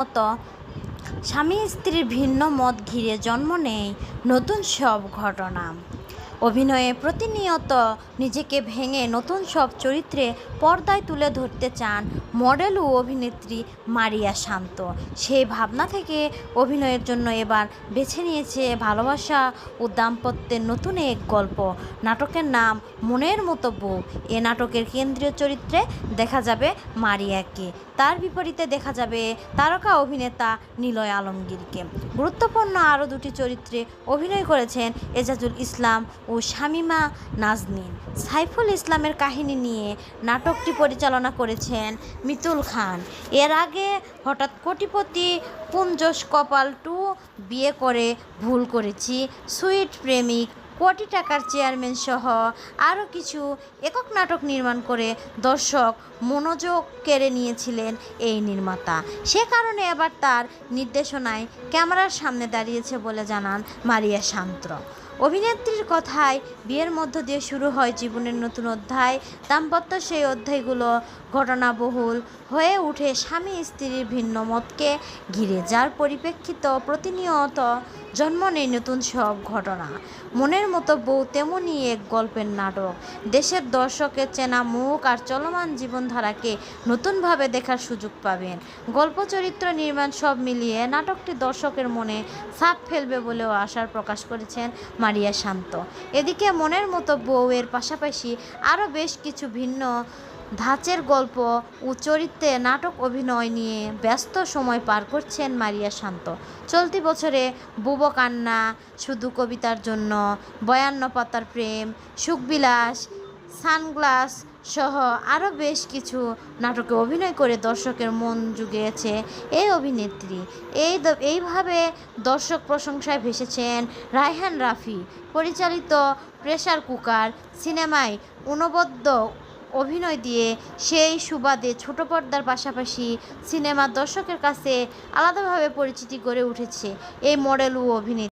মতো স্বামী স্ত্রীর ভিন্ন মত ঘিরে জন্ম নেয় নতুন সব ঘটনা। অভিনয়ে প্রতিনিয়ত নিজেকে ভেঙে নতুন সব চরিত্রে পর্দায় তুলে ধরতে চান মডেল ও অভিনেত্রী মারিয়া শান্ত। সেই ভাবনা থেকে অভিনয়ের জন্য এবার বেছে নিয়েছে ভালোবাসা ও দাম্পত্যের নতুন এক গল্প। নাটকের নাম মনের মতো বউ। এ নাটকের কেন্দ্রীয় চরিত্রে দেখা যাবে মারিয়াকে, তার বিপরীতে দেখা যাবে তারকা অভিনেতা নিলয় আলমগীরকে। গুরুত্বপূর্ণ আরও দুটি চরিত্রে অভিনয় করেছেন এজাজুল ইসলাম ও শামীমা নাজনীন। সাইফুল ইসলামের কাহিনী নিয়ে নাটকটি পরিচালনা করেছেন মিতুল খান। এর আগে হঠাৎ কোটিপতি পুঞ্জস কপাল 2, বিয়ে করে ভুল করেছি, সুইট প্রেমিক, কোটি টাকার চেয়ারম্যান সহ আরও কিছু একক নাটক নির্মাণ করে দর্শক মনোযোগ কেড়ে নিয়েছিলেন এই নির্মাতা। সে কারণে এবার তার নির্দেশনায় ক্যামেরার সামনে দাঁড়িয়েছে বলে জানান মারিয়া শান্ত। অভিনেত্রীর কথায় বিয়ের মধ্য দিয়ে শুরু হয় জীবনের নতুন অধ্যায়। দাম্পত্য সেই অধ্যায়গুলো ঘটনাবহুল হয়ে ওঠে স্বামী স্ত্রীর ভিন্ন মতকে ঘিরে, যার পরিপ্রেক্ষিত প্রতিনিয়ত জন্ম নেয় নতুন সব ঘটনা। মনের মতো বউ তেমনই এক গল্পের নাটক। দেশের দর্শকের চেনা মুখ আর চলমান জীবনধারাকে নতুনভাবে দেখার সুযোগ পাবেন। গল্প, চরিত্র, নির্মাণ সব মিলিয়ে নাটকটি দর্শকের মনে ছাপ ফেলবে বলেও আশা প্রকাশ করেছেন মারিয়া শান্ত। এদিকে মনের মতো বউয়ের পাশাপাশি আরও বেশ কিছু ভিন্ন ধাঁচের গল্প ও চরিত্রে নাটক অভিনয় নিয়ে ব্যস্ত সময় পার করছেন মারিয়া শান্ত। চলতি বছরে বুবো কান্না, শুধু কবিতার জন্য, 52 পাতার প্রেম, সুখবিলাস, সানগ্লাস সহ আরও বেশ কিছু নাটকে অভিনয় করে দর্শকের মন জুগিয়েছে এই অভিনেত্রী। এইভাবে দর্শক প্রশংসায় ভেসেছেন রায়হান রাফি পরিচালিত প্রেসার কুকার সিনেমায় অনবদ্য অভিনয় দিয়ে সেই সুবাদে ছোট পর্দার পাশাপাশি সিনেমার দর্শকের কাছে আলাদাভাবে পরিচিতি গড়ে উঠেছে এই মডেল ও অভিনেত্রী।